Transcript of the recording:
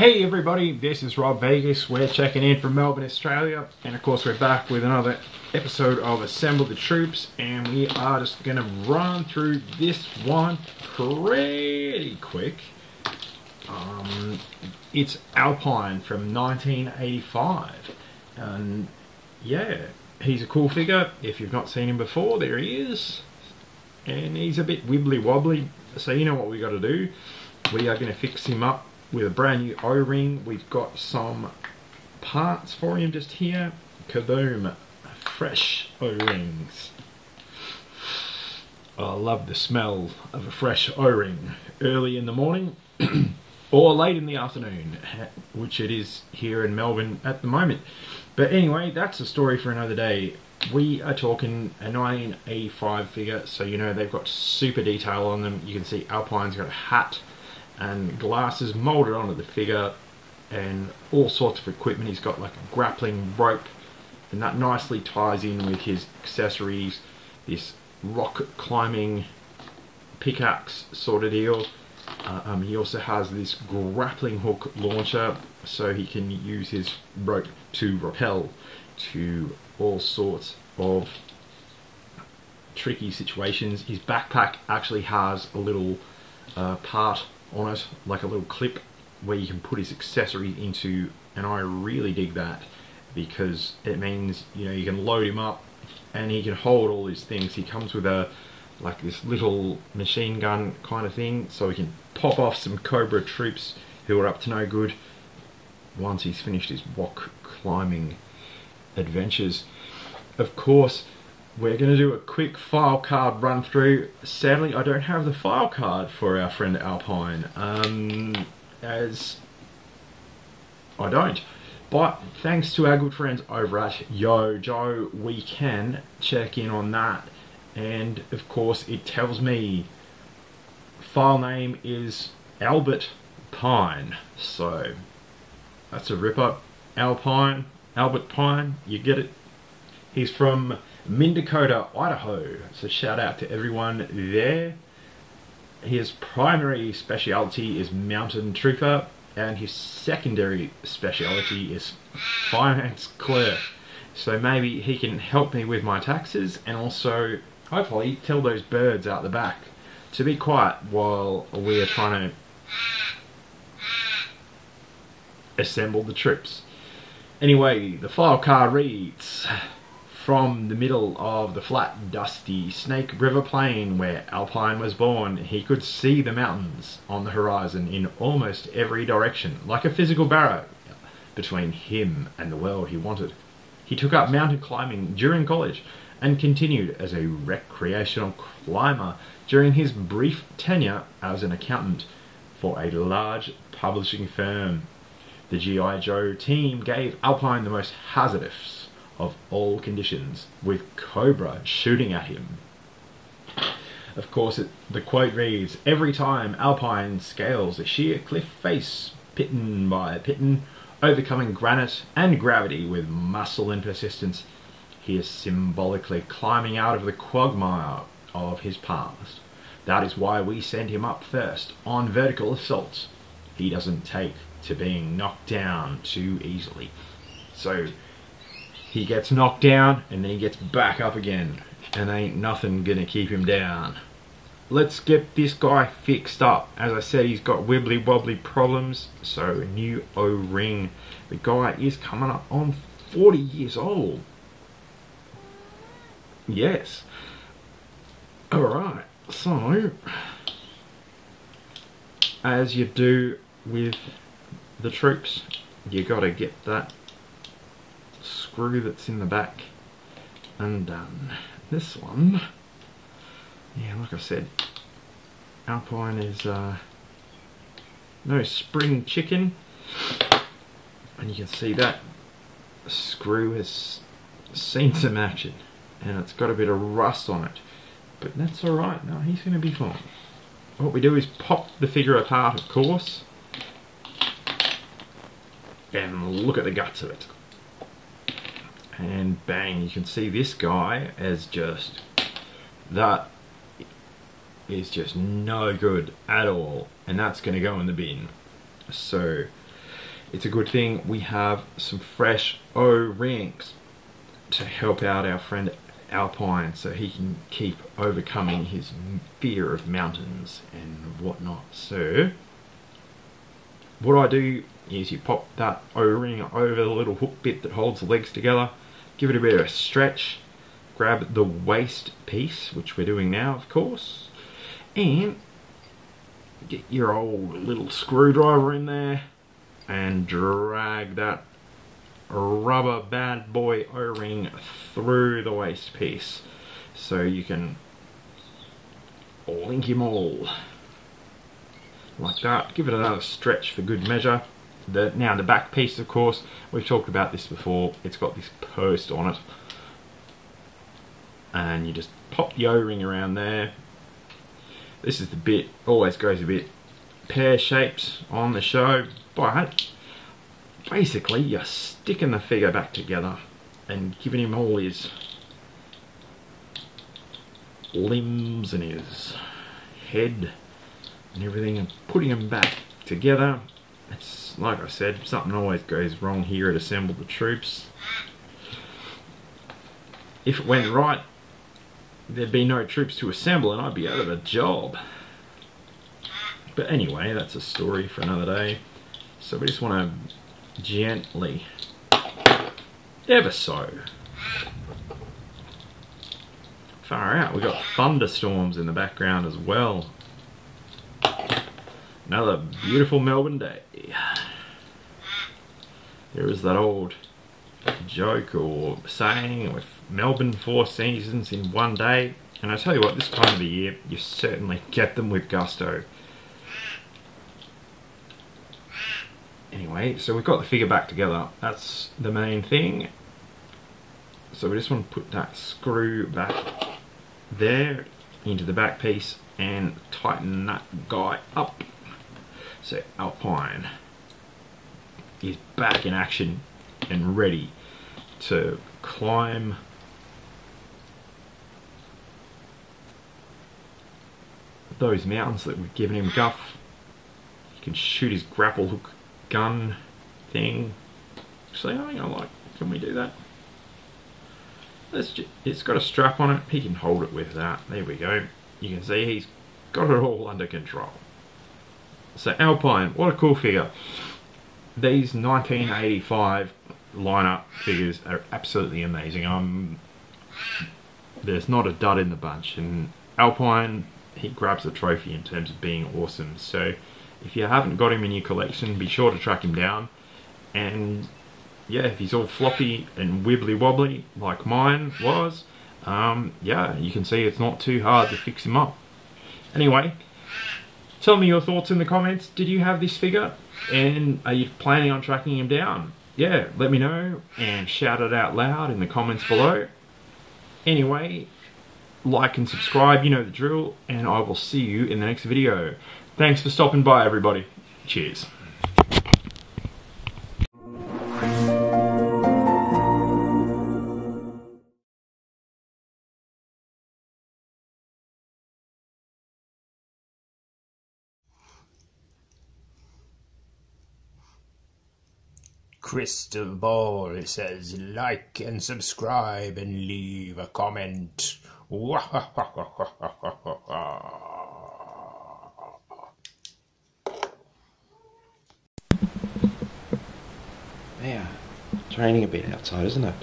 Hey everybody, this is Rob Vegas. We're checking in from Melbourne, Australia, and of course we're back with another episode of Assemble the Troops, and we are just going to run through this one pretty quick. It's Alpine from 1985, and yeah, he's a cool figure. If you've not seen him before, there he is, and he's a bit wibbly wobbly, so you know what we got to do. We are going to fix him up with a brand new O-ring. We've got some parts for him just here. Kaboom! Fresh O-rings. I love the smell of a fresh O-ring early in the morning or late in the afternoon, which it is here in Melbourne at the moment. But anyway, that's a story for another day. We are talking a 1985 figure, so you know they've got super detail on them. You can see Alpine's got a hat and glasses molded onto the figure and all sorts of equipment. He's got like a grappling rope, and that nicely ties in with his accessories, this rock climbing pickaxe sort of deal. He also has this grappling hook launcher, so he can use his rope to rappel to all sorts of tricky situations. His backpack actually has a little part on it, like a little clip where you can put his accessories into, and I really dig that because it means, you know, you can load him up and he can hold all his things. He comes with a like this little machine gun kind of thing, so he can pop off some Cobra troops who are up to no good once he's finished his rock climbing adventures. Of course, we're going to do a quick file card run through. Sadly, I don't have the file card for our friend Alpine, as I don't. But thanks to our good friends over at GiJoe, we can check in on that. And of course, it tells me file name is Albert Pine. So that's a ripper. Alpine, Albert Pine, you get it. He's from Dakota, Idaho, so shout out to everyone there. His primary speciality is mountain trooper, and his secondary speciality is finance clerk. So maybe he can help me with my taxes, and also hopefully tell those birds out the back to be quiet while we are trying to assemble the troops. Anyway, the file card reads: from the middle of the flat, dusty Snake River Plain where Alpine was born, he could see the mountains on the horizon in almost every direction, like a physical barrier between him and the world he wanted. He took up mountain climbing during college and continued as a recreational climber during his brief tenure as an accountant for a large publishing firm. The G.I. Joe team gave Alpine the most hazardous of all conditions, with Cobra shooting at him. Of course, the quote reads: every time Alpine scales a sheer cliff face, pitten by pitten, overcoming granite and gravity with muscle and persistence, he is symbolically climbing out of the quagmire of his past. That is why we send him up first on vertical assaults. He doesn't take to being knocked down too easily. So he gets knocked down and then he gets back up again, and ain't nothing gonna keep him down. Let's get this guy fixed up. As I said, he's got wibbly wobbly problems, so a new O-ring. The guy is coming up on 40 years old. Yes. Alright, so as you do with the troops, you gotta get that screw that's in the back undone. This one, yeah, like I said, Alpine is no spring chicken, and you can see that screw has seen some action and it's got a bit of rust on it, but that's alright. No, he's going to be fine. What we do is pop the figure apart, of course, and look at the guts of it. And bang, you can see this guy as just, that is just no good at all, and that's going to go in the bin. So it's a good thing we have some fresh O-rings to help out our friend Alpine so he can keep overcoming his fear of mountains and whatnot. So what I do is you pop that O-ring over the little hook bit that holds the legs together, give it a bit of a stretch, grab the waist piece, which we're doing now of course, and get your old little screwdriver in there and drag that rubber bad boy O-ring through the waist piece so you can link him all like that. Give it another stretch for good measure. Now the back piece, of course, we've talked about this before, it's got this post on it and you just pop the O-ring around there. This is the bit, always goes a bit pear-shaped on the show, but basically you're sticking the figure back together and giving him all his limbs and his head and everything and putting him back together. It's like I said, something always goes wrong here at Assemble the Troops. If it went right, there'd be no troops to assemble and I'd be out of a job. But anyway, that's a story for another day. So we just want to gently, ever so, far out. We've got thunderstorms in the background as well. Another beautiful Melbourne day. There is that old joke or saying with Melbourne 4 seasons in one day, and I tell you what, this time of the year you certainly get them with gusto. Anyway, so we've got the figure back together, that's the main thing. So we just want to put that screw back there into the back piece and tighten that guy up. So Alpine is back in action and ready to climb those mountains that we've given him guff. He can shoot his grapple hook gun thing. Actually, I think I like, can we do that? It's got a strap on it, he can hold it with that. There we go. You can see he's got it all under control. So Alpine, what a cool figure. These 1985 lineup figures are absolutely amazing. There's not a dud in the bunch, and Alpine, he grabs the trophy in terms of being awesome. So if you haven't got him in your collection, be sure to track him down. And yeah, if he's all floppy and wibbly wobbly like mine was, yeah, you can see it's not too hard to fix him up. Anyway, tell me your thoughts in the comments. Did you have this figure? And are you planning on tracking him down? Yeah, let me know and shout it out loud in the comments below. Anyway, like and subscribe, you know the drill, and I will see you in the next video. Thanks for stopping by, everybody. Cheers. Crystal Ball says like and subscribe and leave a comment. Yeah, it's raining a bit outside, isn't it?